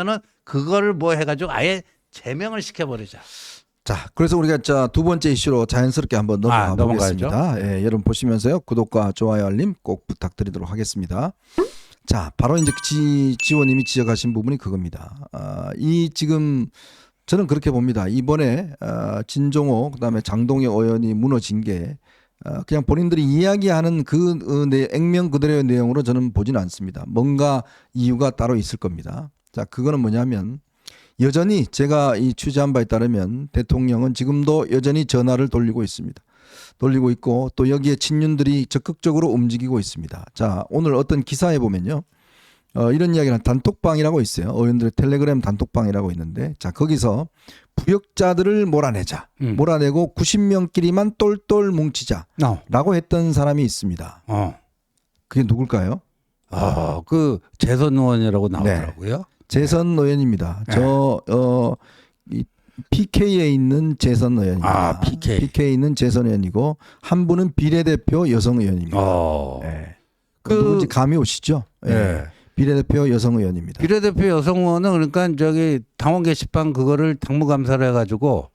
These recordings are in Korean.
는 그거를 뭐 해가지고 아예 제명을 시켜버리자. 자, 그래서 우리가 두 번째 이슈로 자연스럽게 한번 넘어가 보겠습니다. 예, 여러분 보시면서요. 구독과 좋아요, 알림 꼭 부탁드리도록 하겠습니다. 자, 바로 이제 지원님이 지적하신 부분이 그겁니다. 이 지금 저는 그렇게 봅니다. 이번에 진종호 그다음에 장동혁 의원이 무너진 게 그냥 본인들이 이야기하는 액면 그대로의 내용으로 저는 보지는 않습니다. 뭔가 이유가 따로 있을 겁니다. 자, 그거는 뭐냐면 여전히 제가 이 취재한 바에 따르면 대통령은 지금도 여전히 전화를 돌리고 있습니다. 돌리고 있고 또 여기에 친윤들이 적극적으로 움직이고 있습니다. 자, 오늘 어떤 기사에 보면요. 이런 이야기는 단톡방이라고 있어요. 의원들의 텔레그램 단톡방이라고 있는데 자, 거기서 부역자들을 몰아내자. 몰아내고 90명끼리만 똘똘 뭉치자라고 했던 사람이 있습니다. 그게 누굴까요? 그 재선 의원이라고 나오더라고요. 네. 재선 의원입니다. 네. 이 PK에 있는 재선 의원입니다. PK에 있는 재선 의원이고 한 분은 비례대표 여성 의원입니다. 네. 누군지 감이 오시죠? 네. 비례대표 여성 의원입니다. 비례대표 여성 의원은 그러니까 저기 당원 게시판 그거를 당무감사를 해가지고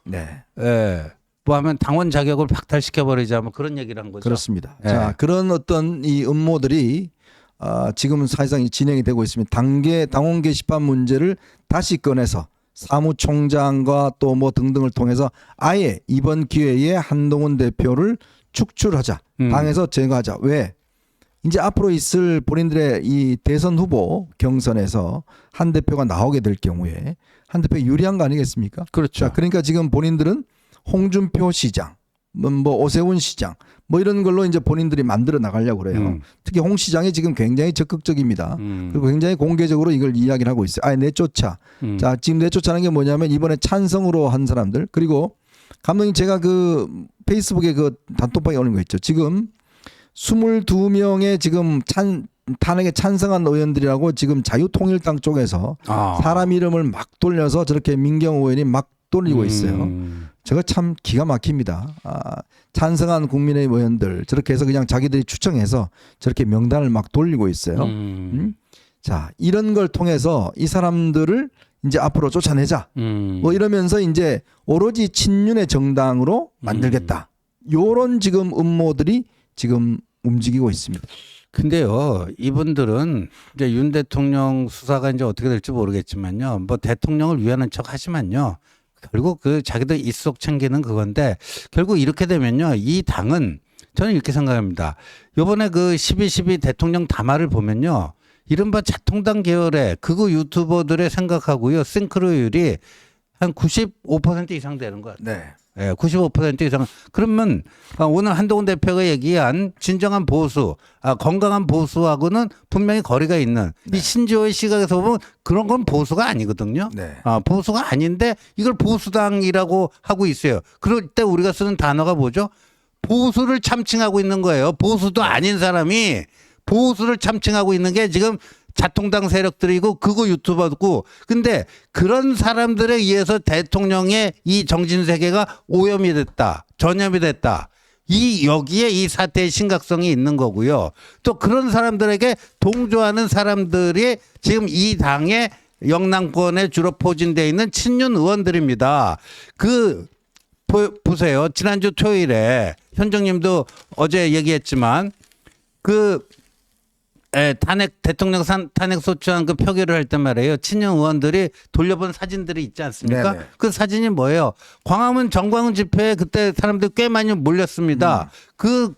뭐 하면 당원 자격을 박탈시켜 버리자 뭐 그런 얘기를 한 거죠. 그렇습니다. 자, 그런 어떤 이 음모들이 지금은 사실상 진행이 되고 있습니다. 당원 게시판 문제를 다시 꺼내서 사무총장과 또 뭐 등등을 통해서 아예 이번 기회에 한동훈 대표를 축출하자. 당에서 제거하자. 왜? 이제 앞으로 있을 본인들의 이 대선 후보 경선에서 한 대표가 나오게 될 경우에 한 대표 유리한 거 아니겠습니까? 그렇죠. 자, 그러니까 지금 본인들은 홍준표 시장, 뭐 오세훈 시장 뭐 이런 걸로 이제 본인들이 만들어 나가려고 그래요. 특히 홍 시장이 지금 굉장히 적극적입니다. 그리고 굉장히 공개적으로 이걸 이야기를 하고 있어요. 아예 내쫓아. 자, 지금 내쫓아는 게 뭐냐면 이번에 찬성으로 한 사람들 그리고 감독님 제가 그 페이스북에 그 단톡방에 올린 거 있죠. 지금 22명의 지금 탄핵에 찬성한 의원들이라고 지금 자유통일당 쪽에서 사람 이름을 막 돌려서 저렇게 민경 의원이 막 돌리고 있어요. 저거 참 기가 막힙니다. 찬성한 국민의힘 의원들 저렇게 해서 그냥 자기들이 추천해서 저렇게 명단을 막 돌리고 있어요. 자, 이런 걸 통해서 이 사람들을 이제 앞으로 쫓아내자. 뭐 이러면서 이제 오로지 친윤의 정당으로 만들겠다. 요런 지금 음모들이 지금 움직이고 있습니다. 근데요, 이분들은 이제 윤 대통령 수사가 이제 어떻게 될지 모르겠지만요, 뭐 대통령을 위하는 척 하지만요, 결국 그 자기들 입속 챙기는 그건데 결국 이렇게 되면요, 이 당은 저는 이렇게 생각합니다. 요번에 그 12.12 대통령 담화를 보면요, 이른바 자통당 계열의 극우 유튜버들의 생각하고요, 싱크로율이 한 95% 이상 되는 것 같아요. 네. 95% 이상. 그러면 오늘 한동훈 대표가 얘기한 진정한 보수, 건강한 보수하고는 분명히 거리가 있는 이 신지호의 시각에서 보면 그런 건 보수가 아니거든요. 보수가 아닌데 이걸 보수당이라고 하고 있어요. 그럴 때 우리가 쓰는 단어가 뭐죠? 보수를 참칭하고 있는 거예요. 보수도 아닌 사람이 보수를 참칭하고 있는 게 지금 자통당 세력들이고 그거 유튜버고 근데 그런 사람들에 의해서 대통령의 이 정신세계가 오염이 됐다. 전염이 됐다. 여기에 이 사태의 심각성이 있는 거고요. 또 그런 사람들에게 동조하는 사람들이 지금 이 당의 영남권에 주로 포진되어 있는 친윤 의원들입니다. 보세요. 지난주 토요일에 현정님도 어제 얘기했지만 대통령 탄핵 소추안 그 표결을 할 때 말이에요. 친윤 의원들이 돌려본 사진들이 있지 않습니까? 네네. 그 사진이 뭐예요? 광화문 정광훈 집회에 그때 사람들이 꽤 많이 몰렸습니다.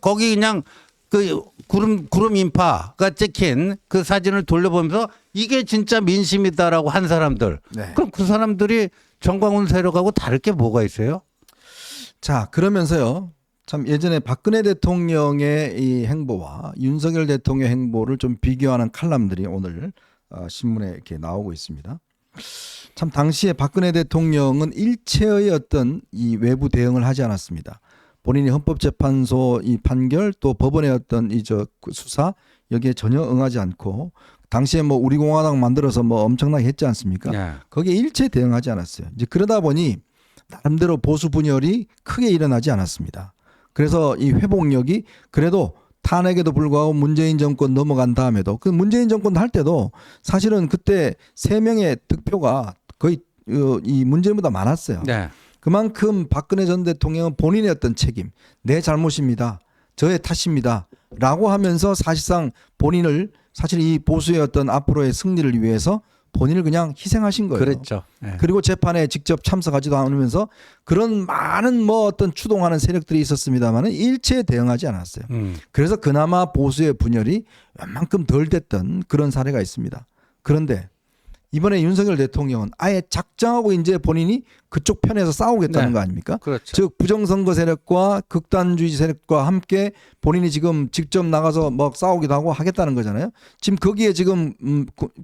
거기 그냥 그 구름 인파가 찍힌 그 사진을 돌려보면서 이게 진짜 민심이다라고 한 사람들. 그럼 그 사람들이 정광훈 세력하고 다를 게 뭐가 있어요? 자, 그러면서요. 참 예전에 박근혜 대통령의 이 행보와 윤석열 대통령의 행보를 좀 비교하는 칼럼들이 오늘 신문에 이렇게 나오고 있습니다. 참 당시에 박근혜 대통령은 일체의 어떤 이 외부 대응을 하지 않았습니다. 본인이 헌법재판소 이 판결 또 법원의 어떤 수사 여기에 전혀 응하지 않고 당시에 뭐 우리 공화당 만들어서 뭐 엄청나게 했지 않습니까? 거기에 일체 대응하지 않았어요. 이제 그러다 보니 나름대로 보수 분열이 크게 일어나지 않았습니다. 그래서 이 회복력이 그래도 탄핵에도 불구하고 문재인 정권 넘어간 다음에도 그 문재인 정권 할 때도 사실은 그때 3명의 득표가 거의 이 문재인보다 많았어요. 네. 그만큼 박근혜 전 대통령은 본인의 어떤 책임, 내 잘못입니다. 저의 탓입니다. 라고 하면서 사실상 본인을 사실 이 보수의 어떤 앞으로의 승리를 위해서 본인을 그냥 희생하신 거예요. 그랬죠. 네. 그리고 재판에 직접 참석하지도 않으면서 그런 많은 뭐 어떤 추동하는 세력들이 있었습니다만은 일체에 대응하지 않았어요. 그래서 그나마 보수의 분열이 웬만큼 덜 됐던 그런 사례가 있습니다. 그런데 이번에 윤석열 대통령은 아예 작정하고 이제 본인이 그쪽 편에서 싸우겠다는 네. 거 아닙니까? 그렇죠. 즉 부정선거 세력과 극단주의 세력과 함께 본인이 지금 직접 나가서 뭐 싸우기도 하고 하겠다는 거잖아요. 지금 거기에 지금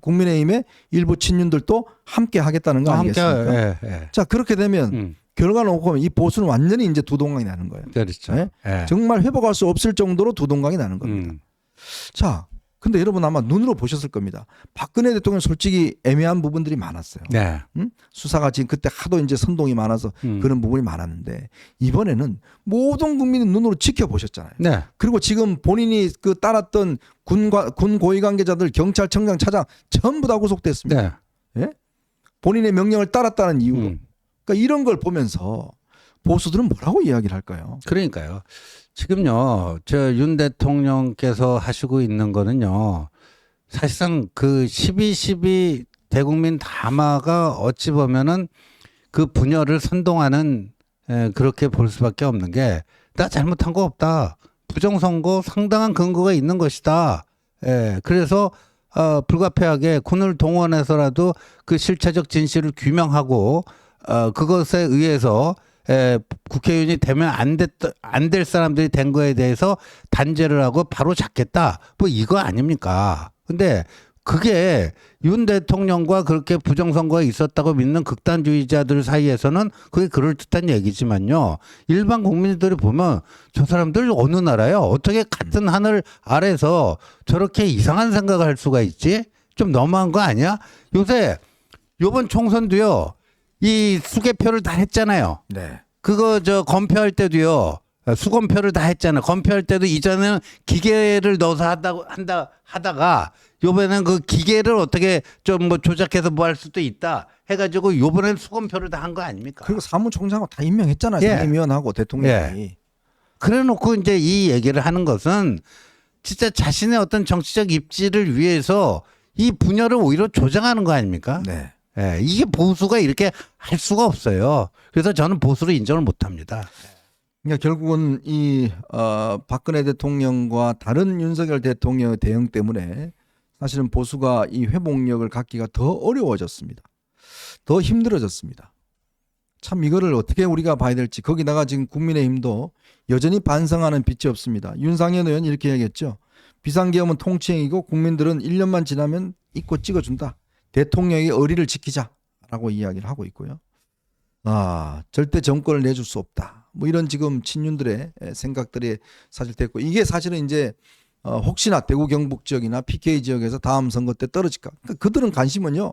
국민의힘의 일부 친윤들도 함께 하겠다는 거 아니겠습니까? 예, 예. 자 그렇게 되면 결과 놓고 보면 이 보수는 완전히 이제 두동강이 나는 거예요. 그렇죠. 네? 예. 정말 회복할 수 없을 정도로 두동강이 나는 겁니다. 자, 근데 여러분 아마 눈으로 보셨을 겁니다. 박근혜 대통령 솔직히 애매한 부분들이 많았어요. 네. 수사가 지금 그때 하도 이제 선동이 많아서 그런 부분이 많았는데 이번에는 모든 국민이 눈으로 지켜보셨잖아요. 네. 그리고 지금 본인이 그 따랐던 군 고위 관계자들, 경찰청장, 차장 전부 다 구속됐습니다. 네. 예? 본인의 명령을 따랐다는 이유로. 그러니까 이런 걸 보면서 보수들은 뭐라고 이야기를 할까요? 그러니까요. 지금요, 저 윤 대통령께서 하시고 있는 거는요, 사실상 그 12.12 대국민 담화가 어찌 보면은 그 분열을 선동하는 그렇게 볼 수밖에 없는 게 나 잘못한 거 없다. 부정선거 상당한 근거가 있는 것이다. 그래서 불가피하게 군을 동원해서라도 그 실체적 진실을 규명하고 그것에 의해서 국회의원이 되면 안 될 사람들이 된 거에 대해서 단죄를 하고 바로 잡겠다. 뭐 이거 아닙니까? 근데 그게 윤 대통령과 그렇게 부정선거가 있었다고 믿는 극단주의자들 사이에서는 그게 그럴듯한 얘기지만요. 일반 국민들이 보면 저 사람들 어느 나라요? 어떻게 같은 하늘 아래서 저렇게 이상한 생각을 할 수가 있지? 좀 너무한 거 아니야? 요새 요번 총선도요. 이 수개표를 다 했잖아요. 네. 그거 저 검표할 때도요. 수검표를 다 했잖아요. 검표할 때도 이전에는 기계를 넣어서 하다가 요번에는 그 기계를 어떻게 좀 뭐 조작해서 뭐 할 수도 있다 해가지고 요번엔 수검표를 다 한 거 아닙니까? 그리고 사무총장하고 다 임명했잖아요. 예. 상임위원하고 대통령이. 예. 그래놓고 이제 이 얘기를 하는 것은 진짜 자신의 어떤 정치적 입지를 위해서 이 분열을 오히려 조장하는 거 아닙니까? 네. 예, 이게 보수가 이렇게 할 수가 없어요. 그래서 저는 보수를 인정을 못합니다. 그러니까 결국은 이 박근혜 대통령과 다른 윤석열 대통령의 대응 때문에 사실은 보수가 이 회복력을 갖기가 더 어려워졌습니다. 더 힘들어졌습니다. 참 이거를 어떻게 우리가 봐야 될지 거기다가 지금 국민의힘도 여전히 반성하는 빛이 없습니다. 윤상현 의원 이렇게 얘기했죠. 비상계엄은 통치행위고 국민들은 1년만 지나면 잊고 찍어준다. 대통령의 의리를 지키자라고 이야기를 하고 있고요. 절대 정권을 내줄 수 없다. 뭐 이런 지금 친윤들의 생각들이 사실 됐고 이게 사실은 이제 혹시나 대구 경북 지역이나 PK 지역에서 다음 선거 때 떨어질까. 그러니까 그들은 관심은요.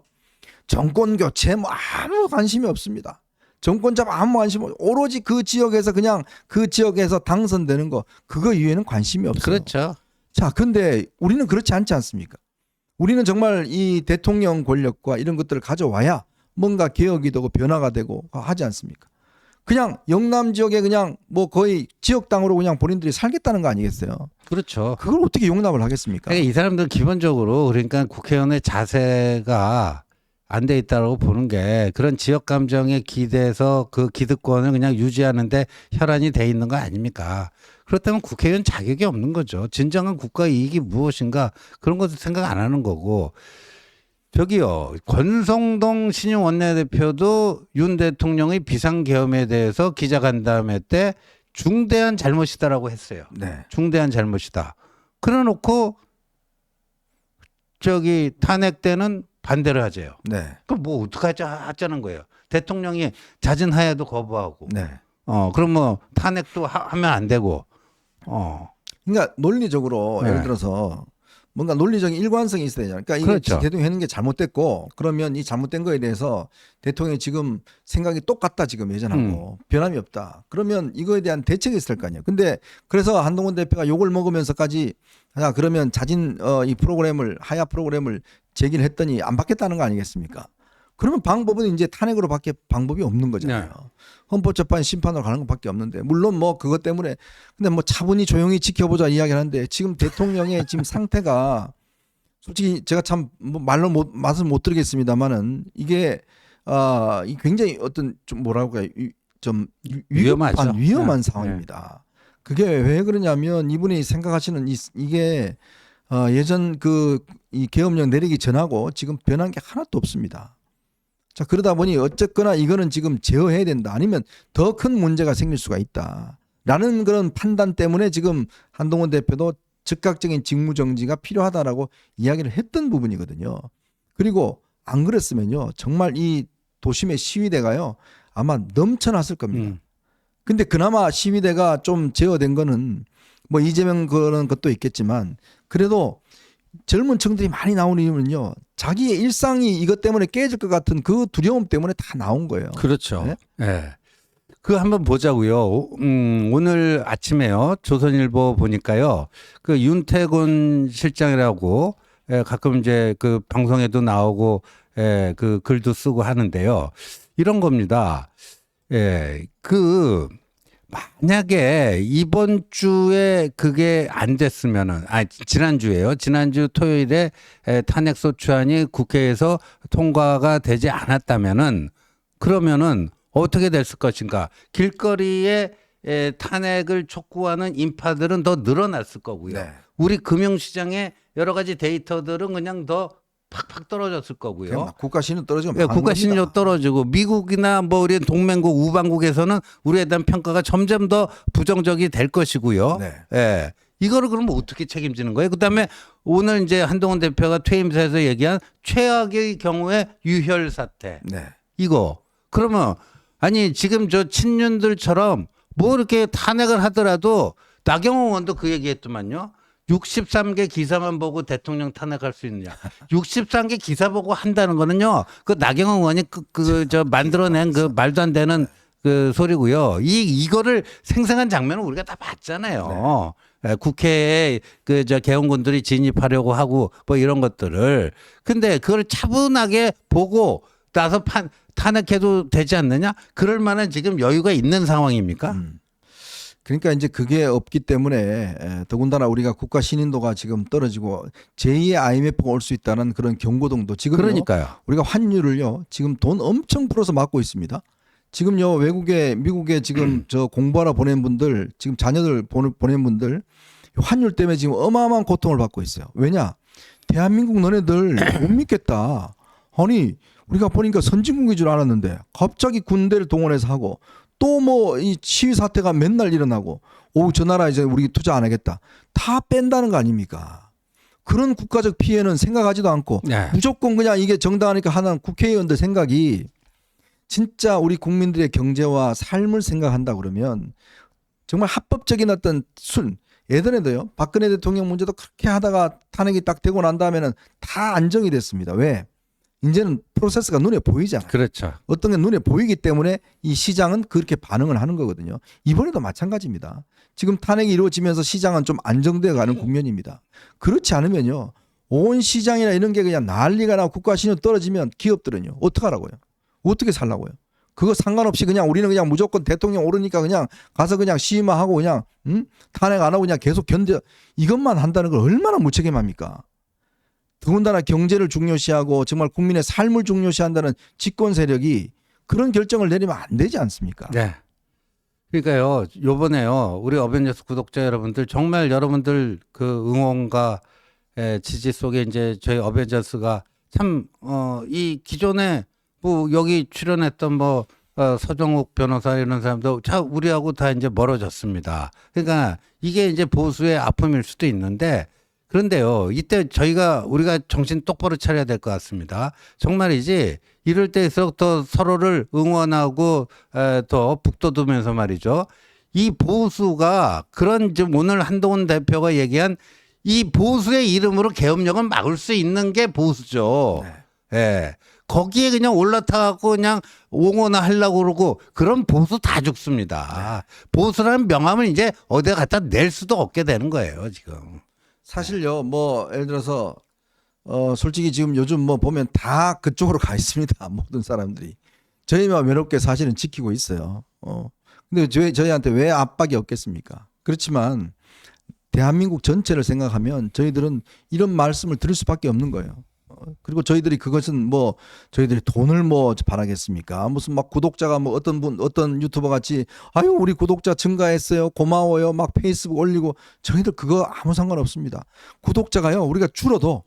정권 교체 뭐 아무 관심이 없습니다. 정권 잡 아무 관심 없고 오로지 그 지역에서 그냥 그 지역에서 당선되는 거 그거 이외에는 관심이 없어요. 그렇죠. 자, 근데 우리는 그렇지 않지 않습니까? 우리는 정말 이 대통령 권력과 이런 것들을 가져와야 뭔가 개혁이 되고 변화가 되고 하지 않습니까? 그냥 영남 지역에 그냥 뭐 거의 지역당으로 그냥 본인들이 살겠다는 거 아니겠어요? 그렇죠. 그걸 어떻게 용납을 하겠습니까? 그러니까 이 사람들 기본적으로 그러니까 국회의원의 자세가 안 돼 있다고 보는 게 그런 지역 감정에 기대서 그 기득권을 그냥 유지하는데 혈안이 돼 있는 거 아닙니까? 그렇다면 국회의원 자격이 없는 거죠. 진정한 국가 이익이 무엇인가 그런 것도 생각 안 하는 거고. 저기요, 권성동 신임 원내대표도 윤 대통령의 비상계엄에 대해서 기자간담회 때 중대한 잘못이다라고 했어요. 네. 중대한 잘못이다. 그래놓고 저기 탄핵 때는 반대를 하재요. 네. 그럼 뭐 어떡하자는 거예요. 대통령이 잦은 하야도 거부하고. 네. 그럼 뭐 탄핵도 하면 안 되고. 그러니까 논리적으로 네. 예를 들어서 뭔가 논리적인 일관성이 있어야 되잖아요. 그러니까 이게 그렇죠. 대통령이 하는 게 잘못됐고 그러면 이 잘못된 거에 대해서 대통령이 지금 생각이 똑같다 지금 예전하고 변함이 없다. 그러면 이거에 대한 대책이 있을 거 아니에요. 근데 그래서 한동훈 대표가 욕을 먹으면서까지 자 그러면 자진 이 프로그램을 하야 프로그램을 제기를 했더니 안 받겠다는 거 아니겠습니까? 그러면 방법은 이제 탄핵으로 밖에 방법이 없는 거잖아요. 네. 헌법재판 심판으로 가는 것밖에 없는데 물론 뭐 그것 때문에 근데 뭐 차분히 조용히 지켜보자 이야기하는데 지금 대통령의 지금 상태가 솔직히 제가 참 뭐 말로 맛을 못 드리겠습니다만은 이게 이 굉장히 어떤 좀 뭐라고 할까요? 좀 위험하죠. 위험한 네. 상황입니다. 그게 왜 그러냐면 이분이 생각하시는 이게 예전 이 계엄령 내리기 전하고 지금 변한 게 하나도 없습니다. 자, 그러다 보니 어쨌거나 이거는 지금 제어해야 된다. 아니면 더 큰 문제가 생길 수가 있다. 라는 그런 판단 때문에 지금 한동훈 대표도 즉각적인 직무정지가 필요하다라고 이야기를 했던 부분이거든요. 그리고 안 그랬으면요. 정말 이 도심의 시위대가요. 아마 넘쳐났을 겁니다. 근데 그나마 시위대가 좀 제어된 거는 뭐 이재명 그런 것도 있겠지만 그래도 젊은 층들이 많이 나오는 이유는요. 자기의 일상이 이것 때문에 깨질 것 같은 그 두려움 때문에 다 나온 거예요. 그렇죠. 네? 네. 그거 한번 보자고요. 오늘 아침에요. 조선일보 보니까요. 그 윤태곤 실장이라고 가끔 이제 그 방송에도 나오고 그 글도 쓰고 하는데요. 이런 겁니다. 만약에 이번 주에 그게 안 됐으면은, 지난주에요. 지난주 토요일에 탄핵소추안이 국회에서 통과가 되지 않았다면은, 그러면은 어떻게 됐을 것인가. 길거리에 탄핵을 촉구하는 인파들은 더 늘어났을 거고요. 네. 우리 금융시장의 여러 가지 데이터들은 그냥 더 팍팍 떨어졌을 거고요. 국가 신용 떨어지고 국가 신뢰도 떨어지고 미국이나 뭐 우리 동맹국 우방국에서는 우리에 대한 평가가 점점 더 부정적이 될 것이고요. 네. 예. 이거를 그러면 어떻게 책임지는 거예요? 그다음에 오늘 이제 한동훈 대표가 퇴임사에서 얘기한 최악의 경우에 유혈 사태. 네. 이거 그러면 아니 지금 저 친윤들처럼 뭐 이렇게 탄핵을 하더라도 나경원 의원도 그 얘기했더만요. 63개 기사만 보고 대통령 탄핵할 수 있느냐. 63개 기사 보고 한다는 거는요. 그 나경원 의원이 저 만들어낸 그 말도 안 되는 그 소리고요. 이거를 생생한 장면은 우리가 다 봤잖아요. 네. 국회에 그 저 개헌군들이 진입하려고 하고 뭐 이런 것들을. 근데 그걸 차분하게 보고 나서 탄핵해도 되지 않느냐? 그럴 만한 지금 여유가 있는 상황입니까? 그러니까 이제 그게 없기 때문에 더군다나 우리가 국가 신인도가 지금 떨어지고 제2의 IMF가 올 수 있다는 그런 경고등도 지금 그러니까요. 우리가 환율을요 지금 돈 엄청 풀어서 막고 있습니다. 지금요 미국에 지금 저 공부하러 보낸 분들 지금 자녀들 보낸 분들 환율 때문에 지금 어마어마한 고통을 받고 있어요. 왜냐? 대한민국 너네들 못 믿겠다. 아니 우리가 보니까 선진국인 줄 알았는데 갑자기 군대를 동원해서 하고 또 뭐 이 시위 사태가 맨날 일어나고 저 나라 이제 우리 투자 안 하겠다. 다 뺀다는 거 아닙니까? 그런 국가적 피해는 생각하지도 않고 네. 무조건 그냥 이게 정당하니까 하는 국회의원들 생각이 진짜 우리 국민들의 경제와 삶을 생각한다 그러면 정말 합법적인 어떤 예전에도요. 박근혜 대통령 문제도 그렇게 하다가 탄핵이 딱 되고 난 다음에는 다 안정이 됐습니다. 왜? 이제는 프로세스가 눈에 보이잖아요. 그렇죠. 어떤 게 눈에 보이기 때문에 이 시장은 그렇게 반응을 하는 거거든요. 이번에도 마찬가지입니다. 지금 탄핵이 이루어지면서 시장은 좀 안정되어 가는 국면입니다. 그렇지 않으면요. 온 시장이나 이런 게 그냥 난리가 나고 국가 신용 떨어지면 기업들은요. 어떡하라고요? 어떻게 살라고요? 그거 상관없이 그냥 우리는 그냥 무조건 대통령 오르니까 그냥 가서 그냥 시위만 하고 그냥 탄핵 안 하고 그냥 계속 이것만 한다는 걸 얼마나 무책임합니까? 더군다나 경제를 중요시하고 정말 국민의 삶을 중요시한다는 집권 세력이 그런 결정을 내리면 안 되지 않습니까? 네. 그러니까요. 요번에요. 우리 어벤져스 구독자 여러분들 정말 여러분들 그 응원과 지지 속에 이제 저희 어벤져스가 참 이 기존에 뭐 여기 출연했던 뭐 서정욱 변호사 이런 사람도 참 우리하고 다 이제 멀어졌습니다. 그러니까 이게 이제 보수의 아픔일 수도 있는데 그런데요, 이때 우리가 정신 똑바로 차려야 될 것 같습니다. 정말이지, 이럴 때일수록 더 서로를 응원하고, 더 북돋우면서 말이죠. 이 보수가 그런, 지금 오늘 한동훈 대표가 얘기한 이 보수의 이름으로 계엄령을 막을 수 있는 게 보수죠. 예. 거기에 그냥 올라타갖고 그냥 옹호나 하려고 그러고 그런 보수 다 죽습니다. 보수라는 명함을 이제 어디에 갖다 낼 수도 없게 되는 거예요, 지금. 사실요, 뭐 예를 들어서 솔직히 지금 요즘 뭐 보면 다 그쪽으로 가 있습니다. 모든 사람들이 저희만 외롭게 사실은 지키고 있어요. 근데 저희한테 왜 압박이 없겠습니까? 그렇지만 대한민국 전체를 생각하면 저희들은 이런 말씀을 들을 수밖에 없는 거예요. 그리고 저희들이 그것은 뭐 저희들이 돈을 뭐 바라겠습니까? 무슨 막 구독자가 뭐 어떤 유튜버 같이 아유 우리 구독자 증가했어요 고마워요 막 페이스북 올리고 저희들 그거 아무 상관없습니다. 구독자가요 우리가 줄어도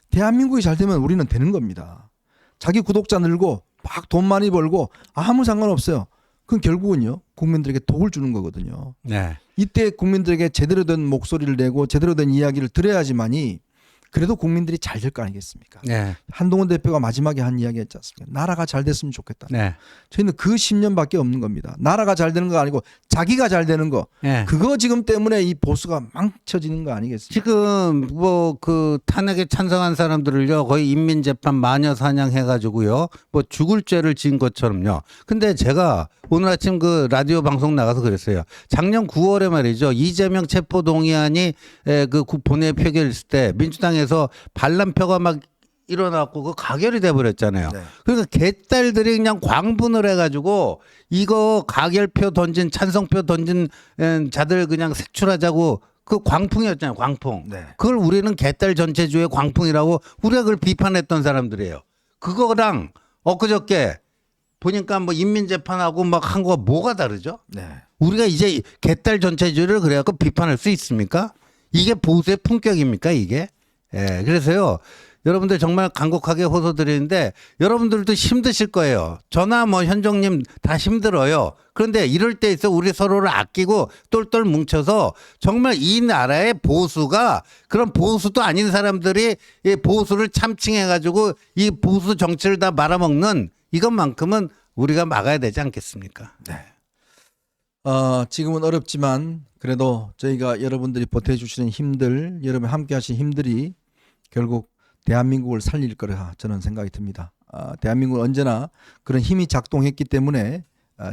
대한민국이 잘 되면 우리는 되는 겁니다. 자기 구독자 늘고 막 돈 많이 벌고 아무 상관없어요. 그건 결국은요 국민들에게 독을 주는 거거든요. 네. 이때 국민들에게 제대로 된 목소리를 내고 제대로 된 이야기를 들어야지만이 그래도 국민들이 잘 될 거 아니겠습니까? 네. 한동훈 대표가 마지막에 한 이야기 했지 않습니까? 나라가 잘 됐으면 좋겠다. 네. 저희는 그 10년밖에 없는 겁니다. 나라가 잘 되는 거 아니고 자기가 잘 되는 거. 네. 그거 지금 때문에 이 보수가 망쳐지는 거 아니겠습니까? 지금 뭐 그 탄핵에 찬성한 사람들을요 거의 인민재판 마녀 사냥해가지고요 뭐 죽을 죄를 지은 것처럼요. 근데 제가 오늘 아침 그 라디오 방송 나가서 그랬어요. 작년 9월에 말이죠 이재명 체포동의안이 그 본회의 표결했을 때 민주당에서 반란표가 막 일어났고 그 가결이 돼버렸잖아요. 네. 그러니까 개딸들이 그냥 광분을 해가지고 이거 가결표 던진 찬성표 던진 자들 그냥 색출하자고 그 광풍이었잖아요. 광풍. 네. 그걸 우리는 개딸 전체주의 광풍이라고 우리가 그걸 비판했던 사람들이에요. 그거랑 엊그저께 보니까 뭐 인민재판하고 막 한 거가 뭐가 다르죠? 네. 우리가 이제 개딸 전체주의를 그래갖고 비판할 수 있습니까? 이게 보수의 품격입니까 이게? 예, 그래서요. 여러분들 정말 간곡하게 호소드리는데 여러분들도 힘드실 거예요. 저나 뭐 현종님 다 힘들어요. 그런데 이럴 때 있어 우리 서로를 아끼고 똘똘 뭉쳐서 정말 이 나라의 보수가 그런 보수도 아닌 사람들이 이 보수를 참칭해가지고 이 보수 정치를 다 말아먹는 이것만큼은 우리가 막아야 되지 않겠습니까? 네. 지금은 어렵지만 그래도 저희가 여러분들이 보태주시는 힘들, 여러분 함께 하신 힘들이 결국 대한민국을 살릴 거라 저는 생각이 듭니다. 대한민국은 언제나 그런 힘이 작동했기 때문에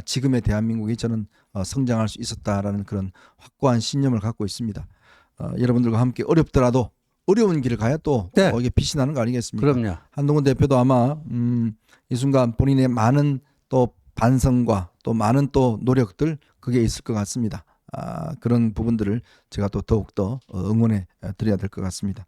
지금의 대한민국이 저는 성장할 수 있었다라는 그런 확고한 신념을 갖고 있습니다. 여러분들과 함께 어렵더라도 어려운 길을 가야 또 네. 이게 빛이 나는 거 아니겠습니까? 그럼요. 한동훈 대표도 아마 이 순간 본인의 많은 또 반성과 또 많은 또 노력들 그게 있을 것 같습니다. 그런 부분들을 제가 또 더욱더 응원해 드려야 될 것 같습니다.